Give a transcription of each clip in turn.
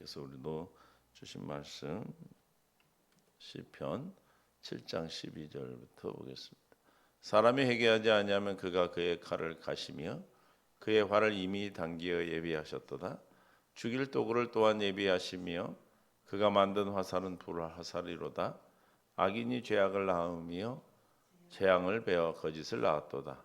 하나님께서 우리도 주신 말씀 시편 7장 12절부터 보겠습니다. 사람이 회개하지 아니하면 그가 그의 칼을 가시며 그의 활을 이미 당기어 예비하셨도다. 죽일 도구를 또한 예비하시며 그가 만든 화살은 불화살이로다. 악인이 죄악을 낳으며 재앙을 베어 거짓을 낳았도다.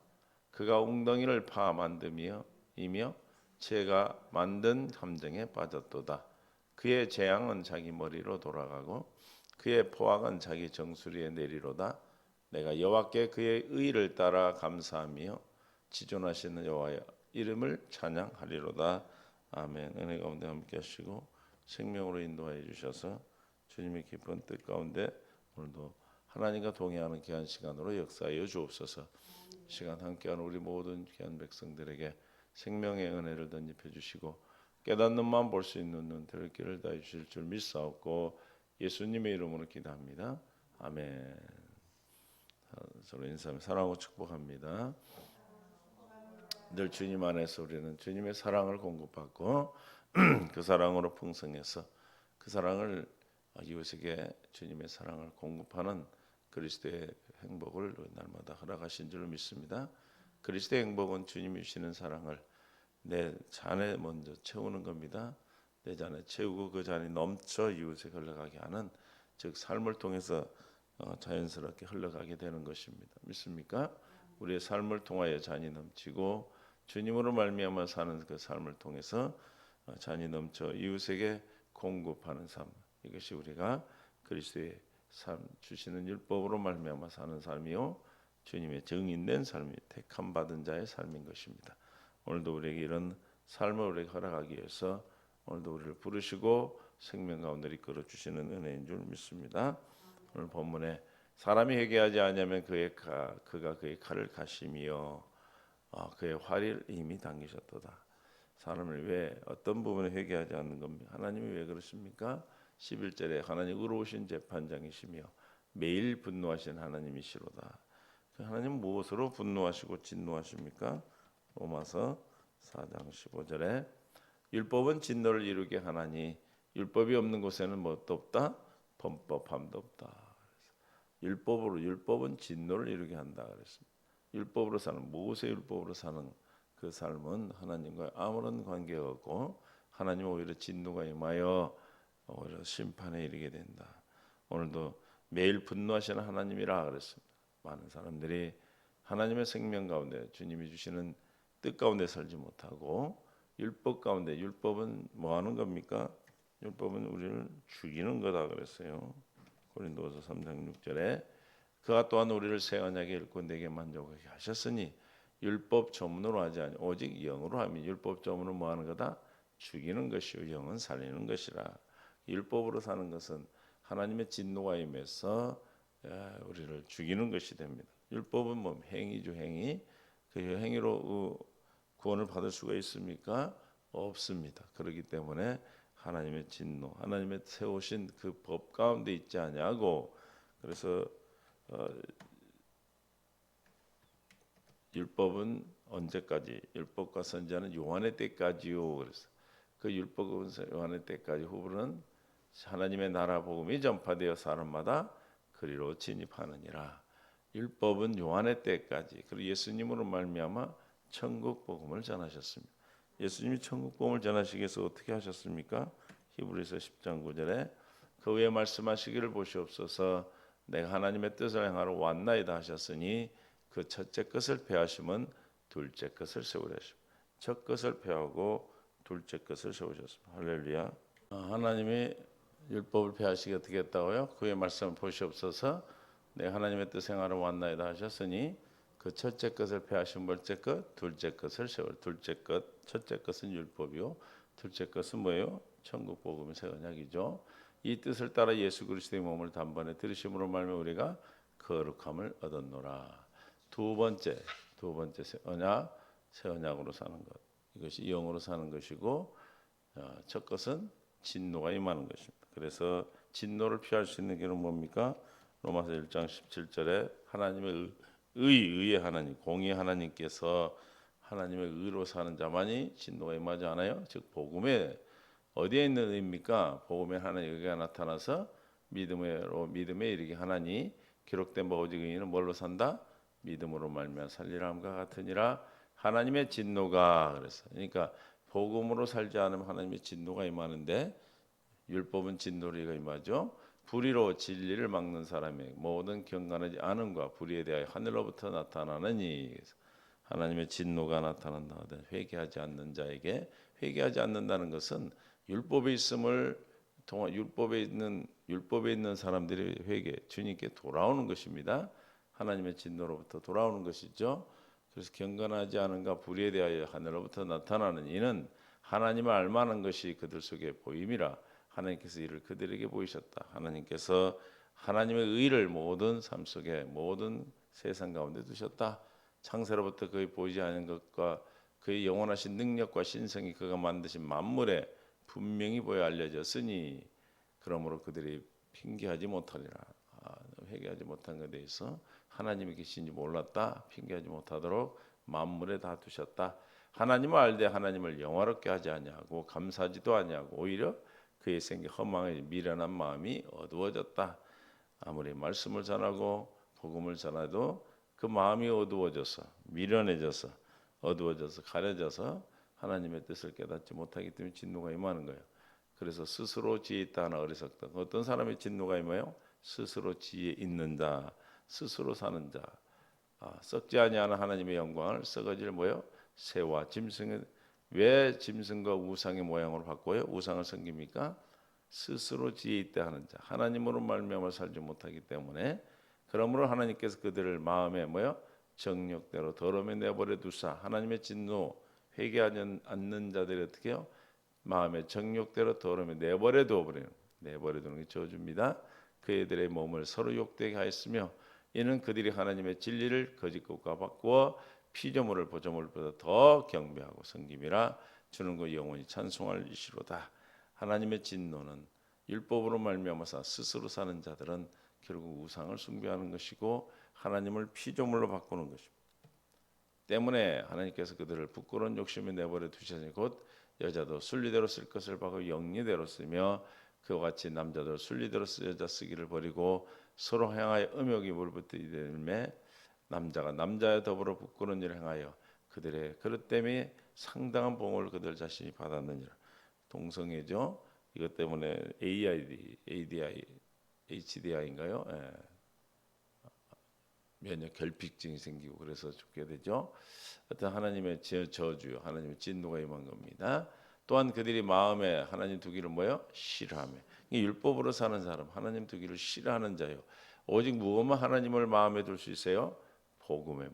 그가 웅덩이를 파 만드며 이며 채가 만든 함정에 빠졌도다. 그의 재앙은 자기 머리로 돌아가고 그의 포악은 자기 정수리에 내리로다. 내가 여호와께 그의 의를 따라 감사하며 지존하시는 여호와의 이름을 찬양하리로다. 아멘. 은혜 가운데 함께 하시고 생명으로 인도하여 주셔서 주님의 깊은 뜻 가운데 오늘도 하나님과 동행하는 귀한 시간으로 역사하여 주옵소서. 시간 함께하는 우리 모든 귀한 백성들에게 생명의 은혜를 덧입혀 주시고 깨닫는 마음 볼 수 있는 눈 될 길을 다해 주실 줄 믿사옵고 예수님의 이름으로 기도합니다. 아멘. 서로 인사하며 사랑하고 축복합니다. 늘 주님 안에서 우리는 주님의 사랑을 공급받고 그 사랑으로 풍성해서 그 사랑을 이웃에게 주님의 사랑을 공급하는 그리스도의 행복을 날마다 허락하신 줄 믿습니다. 그리스도의 행복은 주님이 주시는 사랑을 내 잔에 먼저 채우는 겁니다. 내 잔에 채우고 그 잔이 넘쳐 이웃에 흘러가게 하는, 즉 삶을 통해서 자연스럽게 흘러가게 되는 것입니다. 믿습니까? 우리의 삶을 통하여 잔이 넘치고 주님으로 말미암아 사는 그 삶을 통해서 잔이 넘쳐 이웃에게 공급하는 삶, 이것이 우리가 그리스도의 삶 주시는 율법으로 말미암아 사는 삶이요 주님의 증인된 삶이 택함 받은 자의 삶인 것입니다. 오늘도 우리에게 이런 삶을 우리에게 허락하기 위해서 오늘도 우리를 부르시고 생명 가운데 이끌어 주시는 은혜인 줄 믿습니다. 오늘 본문에 사람이 회개하지 아니하면 그가 그의 칼을 가시며 그의 활을 이미 당기셨도다. 사람을 왜 어떤 부분에 회개하지 않는 겁니까? 하나님이 왜 그러십니까? 11절에 하나님 의로우신 재판장이시며 매일 분노하신 하나님이시로다. 하나님 무엇으로 분노하시고 진노하십니까? 로마서 4장 15절에 율법은 진노를 이루게 하나니 율법이 없는 곳에는 뭣도 없다? 범법함도 없다. 율법은 진노를 이루게 한다 그랬습니다. 율법으로 사는, 모세의 율법으로 사는 그 삶은 하나님과 아무런 관계가 없고 하나님은 오히려 진노가 임하여 오히려 심판에 이르게 된다. 오늘도 매일 분노하시는 하나님이라 그랬습니다. 많은 사람들이 하나님의 생명 가운데 주님이 주시는 뜻 가운데 살지 못하고 율법 가운데, 율법은 뭐 하는 겁니까? 율법은 우리를 죽이는 거다 그랬어요. 고린도서 3장 6절에 그가 또한 우리를 새 언약에 읽고 내게 만족하게 하셨으니 율법 조문으로 하지 아니 오직 영으로 하며 율법 조문은 뭐 하는 거다? 죽이는 것이요 영은 살리는 것이라. 율법으로 사는 것은 하나님의 진노가 임해서 우리를 죽이는 것이 됩니다. 율법은 뭐 행위죠, 행위. 그 행위로 구원을 받을 수가 있습니까? 없습니다. 그렇기 때문에 하나님의 진노, 하나님의 세우신 그 법 가운데 있지 아니하고, 그래서 율법은 언제까지? 율법과 선지자는 요한의 때까지요. 그래서 그 율법은 요한의 때까지 후부는 하나님의 나라 복음이 전파되어 사람마다 그리로 진입하느니라. 율법은 요한의 때까지, 그리고 예수님으로 말미암아 천국 복음을 전하셨습니다. 예수님이 천국 복음을 전하시기 위해서 어떻게 하셨습니까? 히브리서 10장 9절에 그 위에 말씀하시기를 보시옵소서 내가 하나님의 뜻을 행하러 왔나이다 하셨으니 그 첫째 것을 폐하시면 둘째 것을 세우려 하십니다. 첫 것을 폐하고 둘째 것을 세우셨습니다. 할렐루야. 하나님이 율법을 폐하시기 어떻게 했다고요? 그의 말씀을 보시옵소서 내가 하나님의 뜻을 행하러 왔나이다 하셨으니 그 첫째 것을 폐하신 번째 것, 둘째 것을 세울. 둘째 것, 첫째 것은 율법이요, 둘째 것은 뭐예요? 천국 복음의 새 언약이죠. 이 뜻을 따라 예수 그리스도의 몸을 단번에 들으심으로 말미암아 우리가 거룩함을 얻었노라. 두 번째 새 언약으로 사는 것. 이것이 영으로 사는 것이고, 첫 것은 진노가 임하는 것입니다. 그래서 진노를 피할 수 있는 길은 뭡니까? 로마서 1장 17절에 하나님의 의의 하나님, 공의 하나님께서 하나님의 의로 사는 자만이 진노가 임하지 않아요. 즉 복음의 어디에 있는 의입니까? 복음에 하나님의 의가 나타나서 믿음에 이르게 하나니 기록된 바 오직 의인은 뭘로 산다? 믿음으로 말미암아 살리라 함과 같으니라. 하나님의 진노가 그래서 그러니까 복음으로 살지 않으면 하나님의 진노가 임하는데 율법은 진노리가 임하죠. 불의로 진리를 막는 사람의 모든 경건하지 않음과 불의에 대하여 하늘로부터 나타나느니 하나님의 진노가 나타난다. 회개하지 않는 자에게 회개하지 않는다는 것은 율법에 있음을 통한 율법에 있는 사람들이 회개 주님께 돌아오는 것입니다. 하나님의 진노로부터 돌아오는 것이죠. 그래서 경건하지 않은가 불의에 대하여 하늘로부터 나타나는 이는 하나님을 알만한 것이 그들 속에 보임이라. 하나님께서 이를 그들에게 보이셨다. 하나님께서 하나님의 의를 모든 삶 속에 모든 세상 가운데 두셨다. 창세로부터 그의 보이지 않는 것과 그의 영원하신 능력과 신성이 그가 만드신 만물에 분명히 보여 알려졌으니 그러므로 그들이 핑계하지 못하리라. 회개하지 못한 것에 대해서 하나님이 계신지 몰랐다. 핑계하지 못하도록 만물에 다 두셨다. 하나님을 알되 하나님을 영화롭게 하지 아니하고 감사하지도 아니하고 오히려 그의 생기 허망해 미련한 마음이 어두워졌다. 아무리 말씀을 전하고 복음을 전해도 그 마음이 어두워져서 미련해져서 어두워져서 가려져서 하나님의 뜻을 깨닫지 못하기 때문에 진노가 임하는 거예요. 그래서 스스로 지혜 있다 하나 어리석다. 어떤 사람의 진노가 임해요? 스스로 지혜 있는 자, 스스로 사는 자, 썩지 아니하는 하나님의 영광을 썩어질 뭐요? 새와 짐승의 왜 짐승과 우상의 모양으로 바꿔요? 우상을 섬깁니까? 스스로 지혜 있다 하는 자, 하나님으로 말미암아 살지 못하기 때문에 그러므로 하나님께서 그들을 마음에 뭐요? 정욕대로 더러움에 내버려 두사 하나님의 진노 회개하지 않는 자들이 어떻게 해요? 마음의 정욕대로 더러움에 내버려 두어버리는 내버려 두는 게 저주입니다. 그들의 몸을 서로 욕되게 하였으며 이는 그들이 하나님의 진리를 거짓 것과 바꾸어 피조물을 보조물보다 더 경배하고 섬김이라. 주는 그 영원히 찬송할 이시로다. 하나님의 진노는 율법으로 말미암아서 스스로 사는 자들은 결국 우상을 숭배하는 것이고 하나님을 피조물로 바꾸는 것입니다. 때문에 하나님께서 그들을 부끄러운 욕심에 내버려 두시니 곧 여자도 순리대로 쓸 것을 바고 영리대로 쓰며 그와 같이 남자도 순리대로 여자 쓰기를 버리고 서로 향하여 음욕이 물부터 남자가 남자와 더불어 부끄러운 일을 행하여 그들의 그릇 때문에 상당한 봉을 그들 자신이 받았느니라. 동성애죠. 이것 때문에 ADI, HDI인가요? 예. 면역 결핍증이 생기고 그래서 죽게 되죠. 어떤 하나님의 저주, 하나님의 진노가 임한 겁니다. 또한 그들이 마음에 하나님 두기를 뭐요? 싫어하며. 율법으로 사는 사람, 하나님 두기를 싫어하는 자요. 오직 무엇만 하나님을 마음에 둘 수 있어요? 복음에만.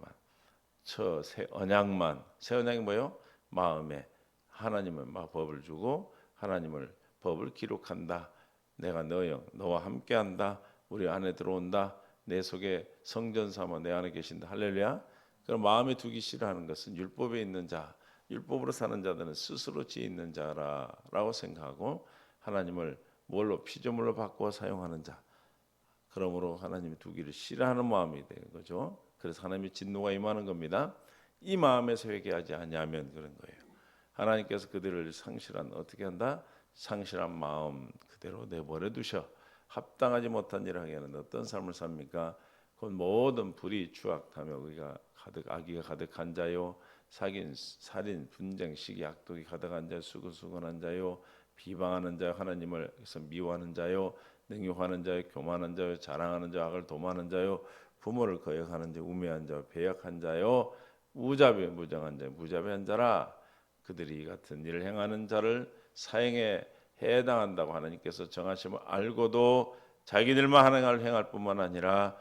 새 언약만. 새 언약이 뭐요? 마음에 하나님은 법을 주고 하나님을 법을 기록한다. 내가 너와 함께한다. 우리 안에 들어온다. 내 속에 성전 삼아 내 안에 계신다. 할렐루야. 그럼 마음에 두기 싫어하는 것은 율법에 있는 자, 율법으로 사는 자들은 스스로 지혜 있는 자라고 생각하고 하나님을 뭘로 피조물로 바꾸어 사용하는 자. 그러므로 하나님이 두기를 싫어하는 마음이 되는 거죠. 그래서 하나님의 진노가 임하는 겁니다. 이 마음에서 회개하지 아니하면 그런 거예요. 하나님께서 그들을 어떻게 한다? 상실한 마음 그대로 내버려 두셔. 합당하지 못한 일을 하게 하는 어떤 삶을 삽니까? 곧 모든 불의, 추악, 탐욕, 악의가 가득한 자요, 사긴, 살인, 분쟁, 시기, 악독이 가득한 자요, 수근수근한 자요, 비방하는 자요, 하나님을 미워하는 자요, 능욕하는 자요, 교만한 자요, 자랑하는 자요, 악을 도모하는 자요, 부모를 거역하는 자요, 우매한 자요, 배역한 자요, 무장한 자요, 무자비한 자라. 그들이 이 같은 일을 행하는 자를 사형에 해당한다고 하나님께서 정하심을 알고도 자기들만 하는 일을 행할 뿐만 아니라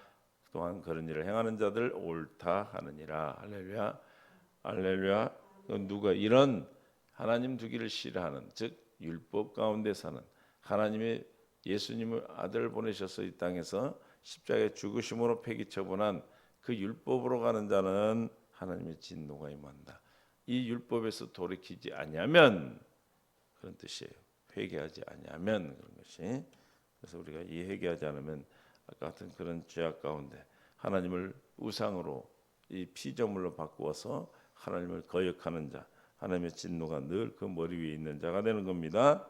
또한 그런 일을 행하는 자들 옳다 하느니라. 할렐루야. 할렐루야. 누가 이런 하나님 두기를 싫어하는 즉 율법 가운데 사는 하나님의 예수님을 아들을 보내셔서 이 땅에서 십자가에 죽으심으로 폐기 처분한 그 율법으로 가는 자는 하나님의 진노가 임한다. 이 율법에서 돌이키지 아니하면 그런 뜻이에요. 회개하지 아니하면 그런 것이. 그래서 우리가 이 회개하지 않으면 아까 같은 그런 죄악 가운데 하나님을 우상으로 이 피조물로 바꾸어서 하나님을 거역하는 자, 하나님의 진노가 늘 그 머리 위에 있는 자가 되는 겁니다.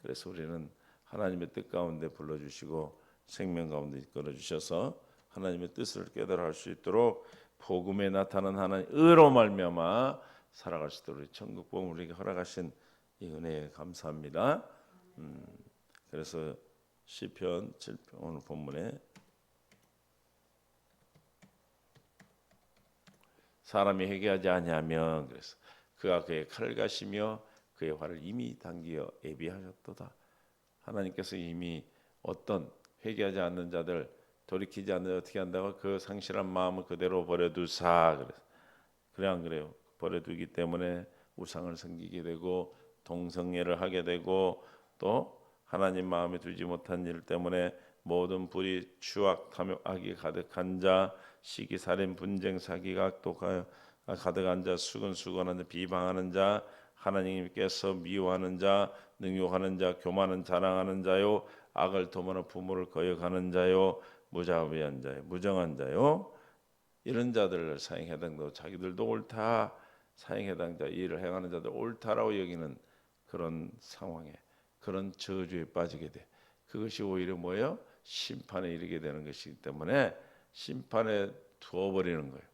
그래서 우리는 하나님의 뜻 가운데 불러주시고 생명 가운데 이끌어 주셔서 하나님의 뜻을 깨달아 할 수 있도록 복음에 나타난 하나님 의로 말미암아 살아갈 수 있도록 천국 복음 우리에게 허락하신 이 은혜에 감사합니다. 그래서 시편 7편 오늘 본문에 사람이 회개하지 아니하면 그래서 그가 그의 칼을 가시며 그의 활을 이미 당기어 예비하셨도다. 하나님께서 이미 어떤 회개하지 않는 자들 돌이키지 않는 어떻게 한다고 그 상실한 마음을 그대로 버려두사 그래서 그래 안 그래요? 버려두기 때문에 우상을 섬기게 되고 동성애를 하게 되고 또 하나님 마음에 두지 못한 일 때문에 모든 불의 추악 탐욕 악이 가득한 자 시기 살인 분쟁 사기가 악독하 가득한 자 수근수근한 자 비방하는 자 하나님께서 미워하는 자 능욕하는 자 교만은 자랑하는 자요 악을 도모하는 부모를 거역하는 자요 무자비한 자요 무정한 자요 이런 자들을 사형해당도 자기들도 옳다 사형해당자 일을 행하는 자들 옳다라고 여기는 그런 상황에 그런 저주에 빠지게 돼. 그것이 오히려 뭐예요? 심판에 이르게 되는 것이기 때문에 심판에 두어버리는 거예요.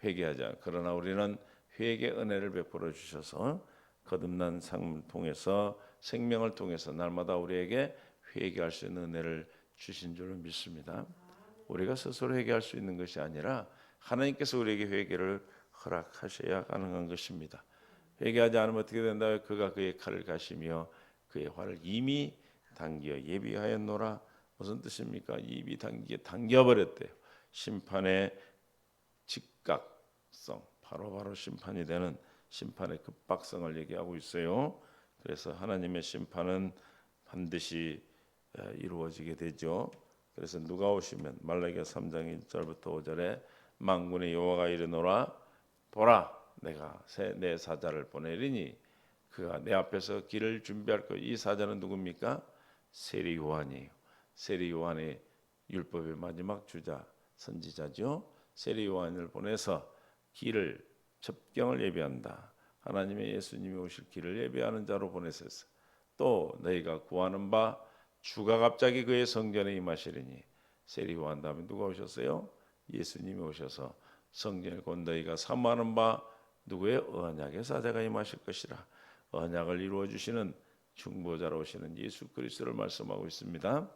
회개하지 않아. 그러나 우리는 회개 은혜를 베풀어 주셔서 거듭난 삶을 통해서 생명을 통해서 날마다 우리에게 회개할 수 있는 은혜를 주신 줄로 믿습니다. 우리가 스스로 회개할 수 있는 것이 아니라 하나님께서 우리에게 회개를 허락하셔야 가능한 것입니다. 회개하지 않으면 어떻게 된다? 그가 그의 칼을 가시며 그의 활을 이미 당겨 예비하였노라. 무슨 뜻입니까? 이미 당겨버렸대요. 심판의 즉각성, 바로바로 심판이 되는 심판의 급박성을 얘기하고 있어요. 그래서 하나님의 심판은 반드시 이루어지게 되죠. 그래서 누가 오시면 말라기야 3장 1절부터 5절에 만군의 여호와가 이르노라 보라 내가 내 사자를 보내리니 그가 내 앞에서 길을 준비할 것. 이 사자는 누굽니까? 세리 요한이에요. 세리 요한의 율법의 마지막 주자 선지자죠. 세리 요한을 보내서 길을 접경을 예비한다. 하나님의 예수님이 오실 길을 예비하는 자로 보내셨어. 또 너희가 구하는 바 주가 갑자기 그의 성전에 임하시리니 세리 요한 다음에 누가 오셨어요? 예수님이 오셔서 성전에 곧 너희가 사모하는 바 누구의 언약의 사자가 임하실 것이라. 언약을 이루어 주시는 중보자로 오시는 예수 그리스도를 말씀하고 있습니다.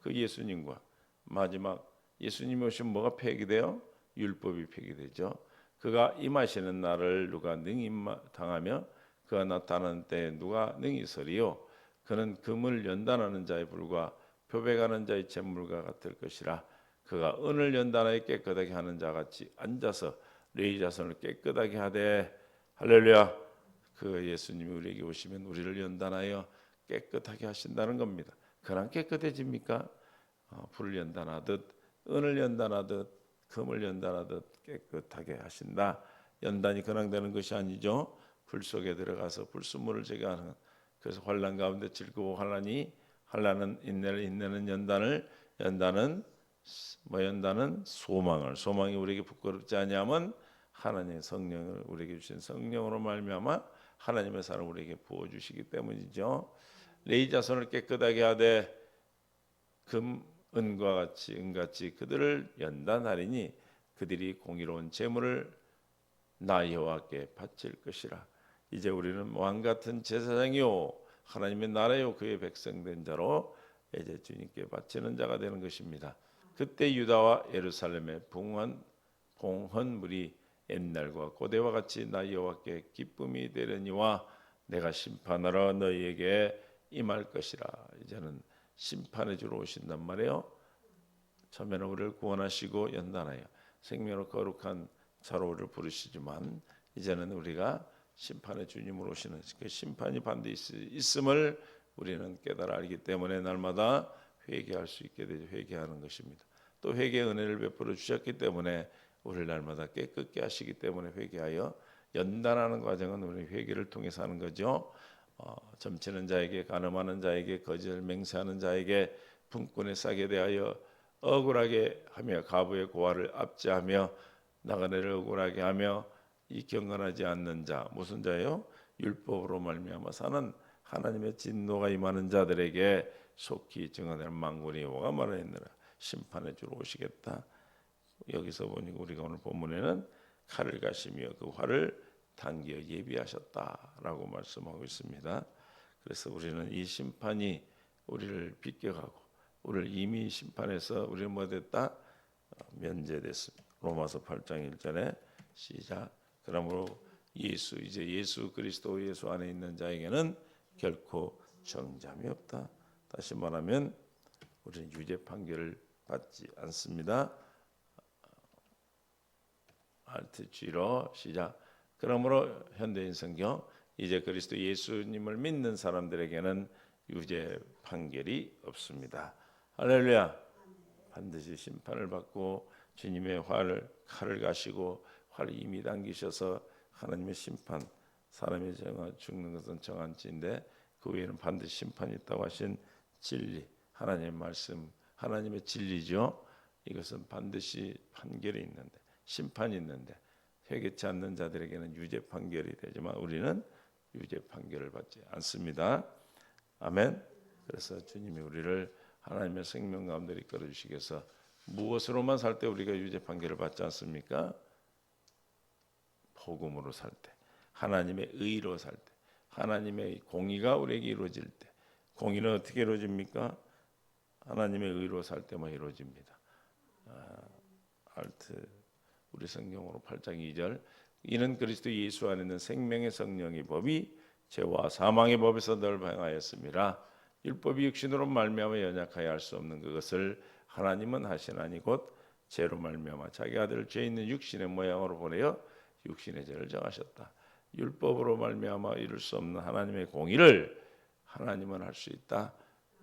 그 예수님과 마지막 예수님이 오시면 뭐가 폐기돼요? 율법이 폐기되죠. 그가 임하시는 날을 누가 능히 당하며 그가 나타나는 때에 누가 능히 서리요. 그는 금을 연단하는 자에 불과 표백하는 자의 재물과 같을 것이라. 그가 은을 연단하여 깨끗하게 하는 자 같이 앉아서 레위 자손을 깨끗하게 하되 할렐루야. 그 예수님이 우리에게 오시면 우리를 연단하여 깨끗하게 하신다는 겁니다. 그랑 깨끗해집니까? 불을 연단하듯 은을 연단하듯 금을 연단하듯 깨끗하게 하신다. 연단이 근황되는 것이 아니죠. 불 속에 들어가서 불순물을 제거하는. 그래서 환난 가운데 즐거워 환난은 인내를 인내는 연단은 소망이 우리에게 부끄럽지 아니하면 하나님의 성령을 우리에게 주신 성령으로 말미암아 하나님의 사랑을 우리에게 부어 주시기 때문이죠. 레위 자손을 깨끗하게 하되 금 은과 같이 은같이 그들을 연단하리니 그들이 공의로운 제물을 나 여호와께 바칠 것이라. 이제 우리는 왕 같은 제사장이요 하나님의 나라요 그의 백성된 자로 이제 주님께 바치는 자가 되는 것입니다. 그때 유다와 예루살렘의 봉헌물이 옛날과 고대와 같이 나 여호와께 기쁨이 되려니와 내가 심판하러 너희에게 임할 것이라. 이제는 심판의 주로 오신단 말이에요. 처음에는 우리를 구원하시고 연단하여 생명으로 거룩한 자로 우리를 부르시지만 이제는 우리가 심판의 주님으로 오시는 그 심판이 반드시 있음을 우리는 깨달아 알기 때문에 날마다 회개할 수 있게 되죠. 회개하는 것입니다. 또 회개의 은혜를 베풀어 주셨기 때문에 우리를 날마다 깨끗게 하시기 때문에 회개하여 연단하는 과정은 우리 회개를 통해서 하는 거죠. 점치는 자에게 간음하는 자에게 거짓을 맹세하는 자에게 분꾼에 싸게 대하여 억울하게 하며 가부의 고아를 압제하며 나그네를 억울하게 하며 이 경건하지 않는 자 무슨 자예요? 율법으로 말미암아 사는 하나님의 진노가 임하는 자들에게 속히 증언하는 만군의 여호와가 말하느니라. 심판의 주로 오시겠다. 여기서 보니 우리가 오늘 본문에는 칼을 가시며 그 활을 당기어 예비하셨다라고 말씀하고 있습니다. 그래서 우리는 이 심판이 우리를 비껴가고 우리를 이미 심판해서 우리는 뭐 됐다? 면제됐습니다. 로마서 8장 1절에 시작. 그러므로 이제 예수 그리스도 예수 안에 있는 자에게는 결코 정잠이 없다. 다시 말하면 우리는 유죄 판결을 받지 않습니다. 알트쥐로 시작. 그러므로 현대인 성경 이제 그리스도 예수님을 믿는 사람들에게는 유죄 판결이 없습니다. 할렐루야. 반드시 심판을 받고 주님의 칼을 가시고 활을 이미 당기셔서 하나님의 심판, 사람이 죽는 것은 정한지인데 그 외에는 반드시 심판이 있다고 하신 진리, 하나님의 말씀, 하나님의 진리죠. 이것은 반드시 판결이 있는데, 심판이 있는데 회개치 않는 자들에게는 유죄 판결이 되지만 우리는 유죄 판결을 받지 않습니다. 아멘. 그래서 주님이 우리를 하나님의 생명 가운데 이끌어 주시기 위해서 무엇으로만 살 때 우리가 유죄 판결을 받지 않습니까? 복음으로 살 때, 하나님의 의로 살 때, 하나님의 공의가 우리에게 이루어질 때. 공의는 어떻게 이루어집니까? 하나님의 의로 살 때만 이루어집니다. 우리 성경으로 8장 2절 이는 그리스도 예수 안에 있는 생명의 성령의 법이 죄와 사망의 법에서 널 방하였습니다. 율법이 육신으로 말미암아 연약하여 할 수 없는 그것을 하나님은 하시나니 곧 죄로 말미암아 자기 아들을 죄 있는 육신의 모양으로 보내어 육신의 죄를 정하셨다. 율법으로 말미암아 이룰 수 없는 하나님의 공의를 하나님은 할 수 있다.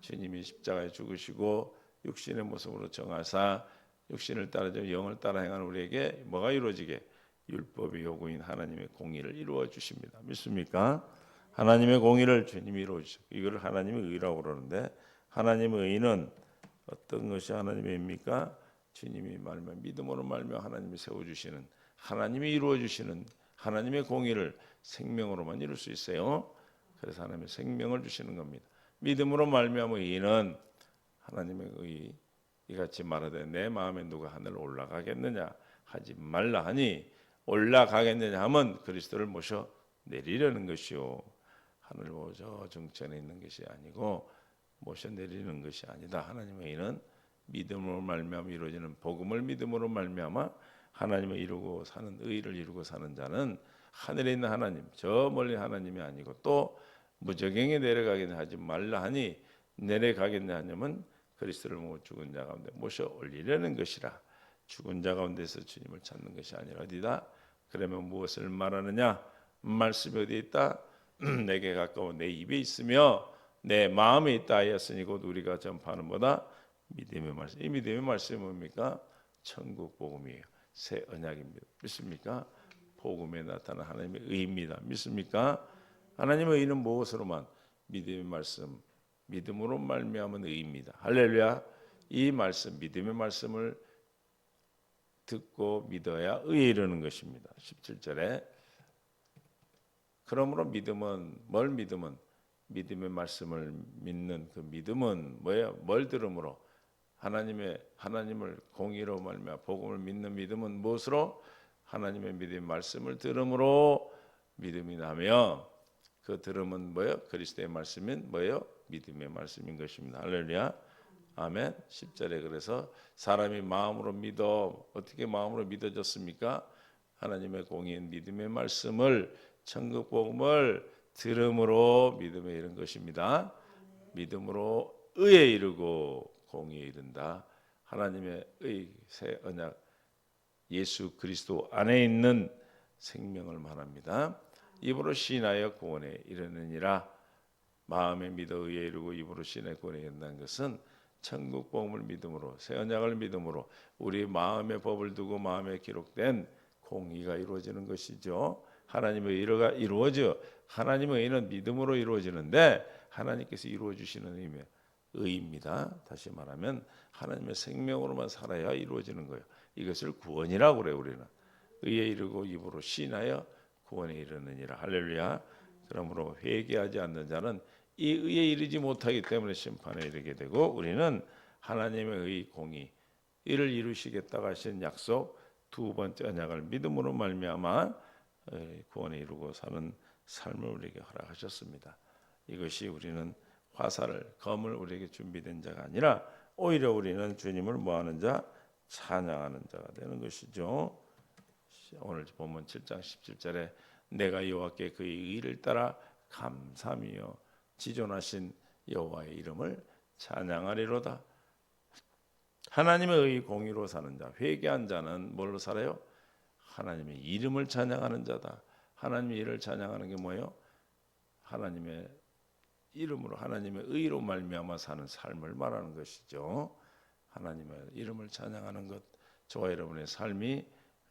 주님이 십자가에 죽으시고 육신의 모습으로 정하사 육신을 따르죠 영을 따라 행하는 우리에게 뭐가 이루어지게? 율법의 요구인 하나님의 공의를 이루어 주십니다. 믿습니까? 하나님의 공의를 주님이 이루어 주시고 이걸 하나님의 의라고 그러는데 하나님의 의는 어떤 것이 하나님의 의입니까? 주님이 말면 믿음으로 말며 하나님이 세워 주시는 하나님이 이루어 주시는 하나님의 공의를 생명으로만 이룰 수 있어요. 그래서 하나님의 생명을 주시는 겁니다. 믿음으로 말미암아 의는 하나님의 의 이같이 말하되 내 마음에 누가 하늘 올라가겠느냐 하지 말라 하니 올라가겠느냐 하면 그리스도를 모셔 내리려는 것이요 하늘 오저 정천에 있는 것이 아니고 모셔 내리는 것이 아니다. 하나님의 의는 믿음으로 말미암아 이루어지는 복음을 믿음으로 말미암아 하나님을 이루고 사는 의를 이루고 사는 자는 하늘에 있는 하나님 저 멀리 하나님이 아니고 또 무저갱에 내려가겠냐 하지 말라 하니 내려가겠냐 하냐면 그리스도를 못 죽은 자 가운데 모셔 올리려는 것이라. 죽은 자 가운데서 주님을 찾는 것이 아니라 어디다? 그러면 무엇을 말하느냐? 말씀이 어디에 있다? 내게 가까워 내 입에 있으며 내 마음에 있다 하였으니 곧 우리가 전파하는 보다 믿음의 말씀. 이 믿음의 말씀이 뭡니까? 천국 복음이에요. 새 언약입니다. 믿습니까? 복음에 나타난 하나님의 의입니다. 믿습니까? 하나님의 의는 무엇으로만? 믿음의 말씀, 믿음으로 말미암은 의입니다. 할렐루야. 이 말씀, 믿음의 말씀을 듣고 믿어야 의에 이르는 것입니다. 17절에 그러므로 믿음은 믿음의 말씀을 믿는 그 믿음은 뭐예요? 뭘 들음으로? 하나님을 공의로 말미암아 복음을 믿는 믿음은 무엇으로? 하나님의 믿음의 말씀을 들음으로 믿음이 나며 그 들음은 뭐예요? 그리스도의 말씀인 뭐예요? 믿음의 말씀인 것입니다. 할렐루야. 아멘. 10절에 그래서 사람이 마음으로 믿어 어떻게 마음으로 믿어졌습니까? 하나님의 공의인 믿음의 말씀을 천국 복음을 들음으로 믿음에 이른 것입니다. 믿음으로 의에 이르고 공의에 이른다. 하나님의 의 새 언약 예수 그리스도 안에 있는 생명을 말합니다. 입으로 시인하여 구원에 이르느니라. 마음에 믿어 의에 이르고 입으로 시인하여 구원에 이른다는 것은 천국 복음을 믿음으로 새 언약을 믿음으로 우리 마음의 법을 두고 마음에 기록된 공의가 이루어지는 것이죠. 하나님의 의가 이루어져 하나님의 의는 믿음으로 이루어지는데 하나님께서 이루어 주시는 의입니다. 다시 말하면 하나님의 생명으로만 살아야 이루어지는 거예요. 이것을 구원이라고 그래요. 우리는 의에 이르고 입으로 시인하여 구원에 이르느니라. 할렐루야. 그러므로 회개하지 않는 자는 이 의에 이르지 못하기 때문에 심판에 이르게 되고, 우리는 하나님의 의 공의 이를 이루시겠다고 하신 약속 두 번째 언약을 믿음으로 말미암아 구원에 이루고 사는 삶을 우리에게 허락하셨습니다. 이것이 우리는 화살을 검을 우리에게 준비된 자가 아니라 오히려 우리는 주님을 뭐하는 자, 찬양하는 자가 되는 것이죠. 오늘 본문 7장 17절에 내가 여호와께 그의 의를 따라 감사하며 지존하신 여호와의 이름을 찬양하리로다. 하나님의 의 공의로 사는 자, 회개한 자는 뭘로 살아요? 하나님의 이름을 찬양하는 자다. 하나님의 일을 찬양하는 게 뭐예요? 하나님의 이름으로, 하나님의 의로 말미암아 사는 삶을 말하는 것이죠. 하나님의 이름을 찬양하는 것, 저와 여러분의 삶이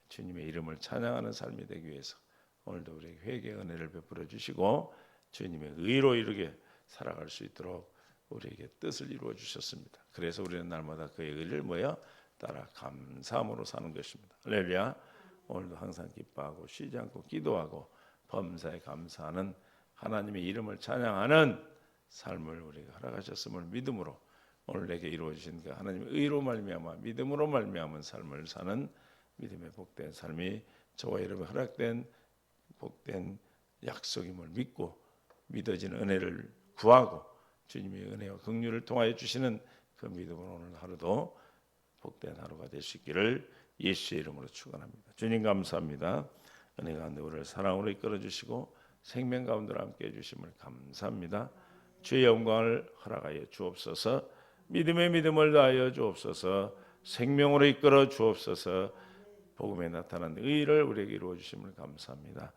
주님의 이름을 찬양하는 삶이 되기 위해서 오늘도 우리에게 회개의 은혜를 베풀어 주시고 주님의 의로 이루게 살아갈 수 있도록 우리에게 뜻을 이루어 주셨습니다. 그래서 우리는 날마다 그의 의를 뭐야? 따라 감사함으로 사는 것입니다. 할렐루야. 오늘도 항상 기뻐하고 쉬지 않고 기도하고 범사에 감사하는 하나님의 이름을 찬양하는 삶을 우리가 허락하셨음을 믿음으로 오늘 내게 이루어 주신 그 하나님의 의로 말미암아 믿음으로 말미암은 삶을 사는 믿음의 복된 삶이 저와 여러분 허락된 복된 약속임을 믿고 믿어지는 은혜를 구하고 주님의 은혜와 긍휼을 통하여 주시는 그 믿음으로 오늘 하루도 복된 하루가 될 수 있기를 예수의 이름으로 축원합니다. 주님 감사합니다. 은혜 가운데 우리를 사랑으로 이끌어 주시고 생명 가운데 함께 해 주심을 감사합니다. 주의 영광을 허락하여 주옵소서. 믿음의 믿음을 다하여 주옵소서. 생명으로 이끌어 주옵소서. 복음에 나타난 의를 우리에게 이루어 주심을 감사합니다.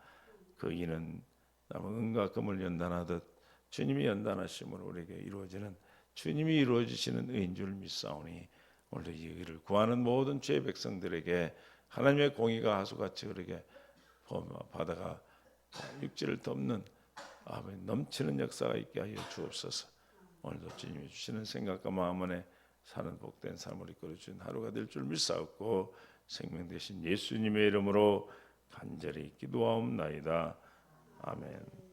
그 의는 남은 은과 금을 연단하듯 주님이 연단하심으로 우리에게 이루어지는 주님이 이루어 주시는 의인 줄 믿사오니 오늘도 이 의를 구하는 모든 죄의 백성들에게 하나님의 공의가 하수같이 그렇게 바다가 육지를 덮는 넘치는 역사가 있게 하여 주옵소서. 오늘도 주님이 주시는 생각과 마음 안에 사는 복된 삶을 이끌어 주신 하루가 될 줄 믿사옵고 생명 되신 예수님의 이름으로 간절히 기도하옵나이다. 아멘.